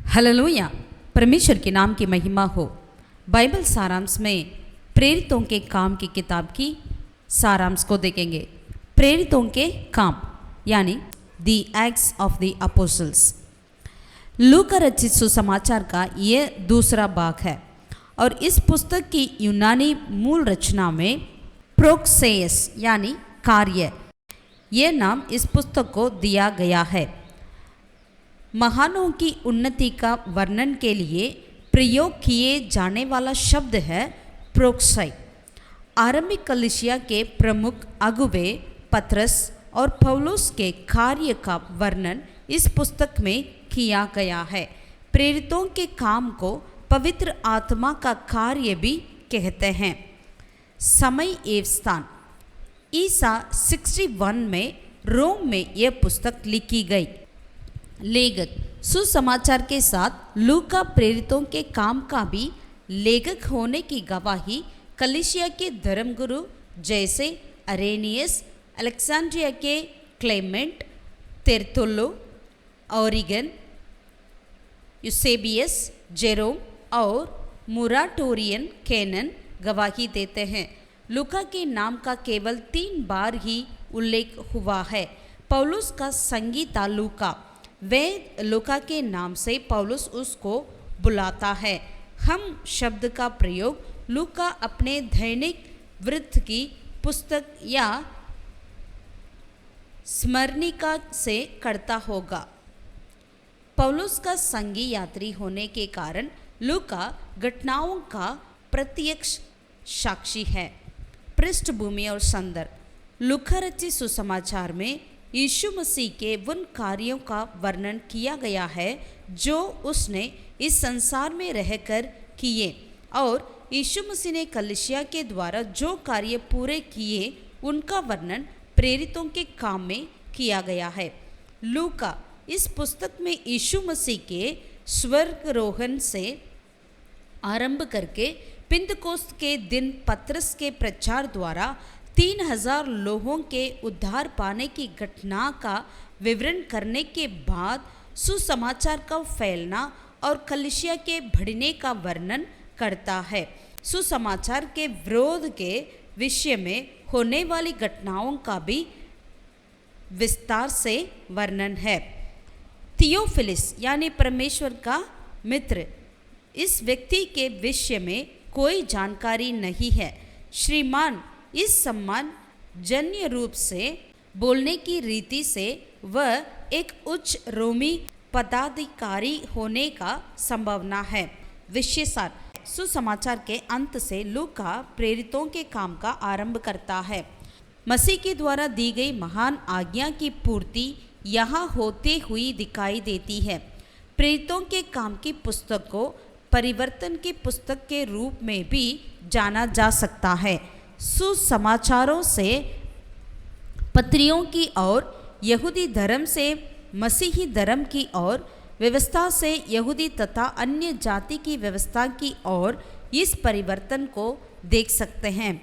Hallelujah. परमेश्वर के नाम की महिमा हो। बाइबल सारांश में प्रेरितों के काम की किताब की सारांश को देखेंगे। प्रेरितों के काम यानी दी एक्ट्स ऑफ द अपोस्टल्स। लूका रचित सुसमाचार का यह दूसरा भाग है और इस पुस्तक की यूनानी मूल रचना में प्रोक्सेयस यानी कार्य यह नाम इस पुस्तक को दिया गया है। महानों की उन्नति का वर्णन के लिए प्रयोग किए जाने वाला शब्द है प्रोक्साई। आरंभिक कलीसिया के प्रमुख अगुवे पतरस और पौलुस के कार्य का वर्णन इस पुस्तक में किया गया है। प्रेरितों के काम को पवित्र आत्मा का कार्य भी कहते हैं। समय एवं स्थान ईसा 61 में रोम में यह पुस्तक लिखी गई। लेखक सुसमाचार के साथ लूका प्रेरितों के काम का भी लेखक होने की गवाही कलीसिया के धर्मगुरु जैसे अरेनियस, अलेक्जेंड्रिया के क्लेमेंट, तेर्तुल्लु, ओरिगन, यूसेबियस, जेरोम और मुराटोरियन कैनन गवाही देते हैं। लूका के नाम का केवल 3 बार ही उल्लेख हुआ है। पौलुस का संगी था लूका। वे लूका के नाम से पौलुस उसको बुलाता है। हम शब्द का प्रयोग लूका अपने दैनिक वृत्त की पुस्तक या स्मरणिका से करता होगा। पौलुस का संगी यात्री होने के कारण लूका घटनाओं का प्रत्यक्ष साक्षी है। पृष्ठभूमि और संदर्भ लूका रचित सुसमाचार में यीशु मसीह के उन कार्यों का वर्णन किया गया है जो उसने इस संसार में रहकर किए और यीशु मसीह ने कलीसिया के द्वारा जो कार्य पूरे किए उनका वर्णन प्रेरितों के काम में किया गया है। लूका इस पुस्तक में यीशु मसीह के स्वर्गारोहण से आरंभ करके पिंतकोस्त के दिन पतरस के प्रचार द्वारा 3000 लोगों के उद्धार पाने की घटना का विवरण करने के बाद सुसमाचार का फैलना और कलीसिया के बढ़ने का वर्णन करता है। सुसमाचार के विरोध के विषय में होने वाली घटनाओं का भी विस्तार से वर्णन है। थियोफिलस यानी परमेश्वर का मित्र, इस व्यक्ति के विषय में कोई जानकारी नहीं है। श्रीमान इस सम्मान जन्य रूप से बोलने की रीति से वह एक उच्च रोमी पदाधिकारी होने का संभावना है। विशेषार सुसमाचार के अंत से लूका प्रेरितों के काम का आरंभ करता है। मसीह के द्वारा दी गई महान आज्ञा की पूर्ति यहाँ होते हुई दिखाई देती है। प्रेरितों के काम की पुस्तक को परिवर्तन की पुस्तक के रूप में भी जाना जा सकता है। सुसमाचारों से पत्रियों की ओर, यहूदी धर्म से मसीही धर्म की ओर, व्यवस्था से यहूदी तथा अन्य जाति की व्यवस्था की ओर इस परिवर्तन को देख सकते हैं।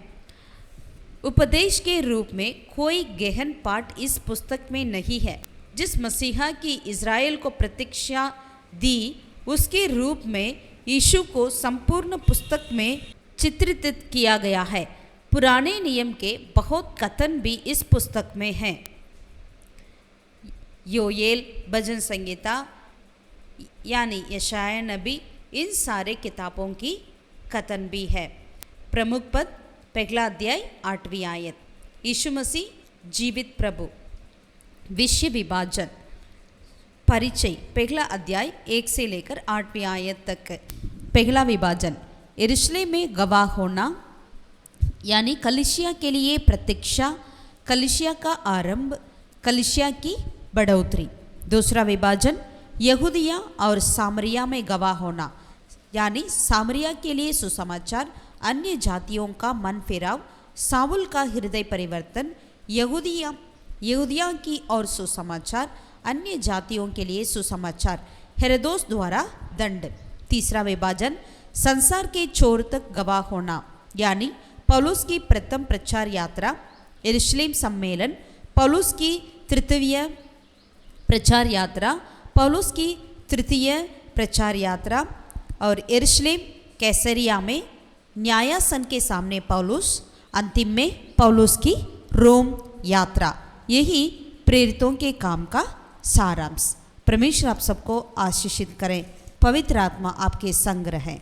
उपदेश के रूप में कोई गहन पाठ इस पुस्तक में नहीं है। जिस मसीहा की इज़राइल को प्रतीक्षा दी उसके रूप में यीशु को संपूर्ण पुस्तक में चित्रित किया गया है। पुराने नियम के बहुत कथन भी इस पुस्तक में हैं। योएल, भजन संहिता यानी यशाया नबी, इन सारे किताबों की कथन भी है। प्रमुख पद पहला अध्याय 8वीं आयत। यीशु मसीह जीवित प्रभु। विषय विभाजन परिचय पहला अध्याय 1 से लेकर 8वीं आयत तक। पहला विभाजन यरूशलेम में गवाह होना यानी कलीसिया के लिए प्रतीक्षा, कलीसिया का आरंभ, कलीसिया की बढ़ोतरी। दूसरा विभाजन यहूदिया और सामरिया में गवाह होना यानी सामरिया के लिए सुसमाचार, अन्य जातियों का मन फिराव, साउल का हृदय परिवर्तन, यहूदिया की और सुसमाचार, अन्य जातियों के लिए सुसमाचार, हेरोदेस द्वारा दंड। तीसरा विभाजन संसार के छोर तक गवाह होना यानी पौलुस की प्रथम प्रचार यात्रा, यरूशलेम सम्मेलन, पौलुस की तृतीय प्रचार यात्रा, पौलुस की तृतीय प्रचार यात्रा और यरूशलेम कैसरिया में न्यायासन के सामने पौलुस, अंतिम में पौलुस की रोम यात्रा, यही प्रेरितों के काम का सारांश। परमेश्वर आप सबको आशीषित करें। पवित्र आत्मा आपके संग रहे।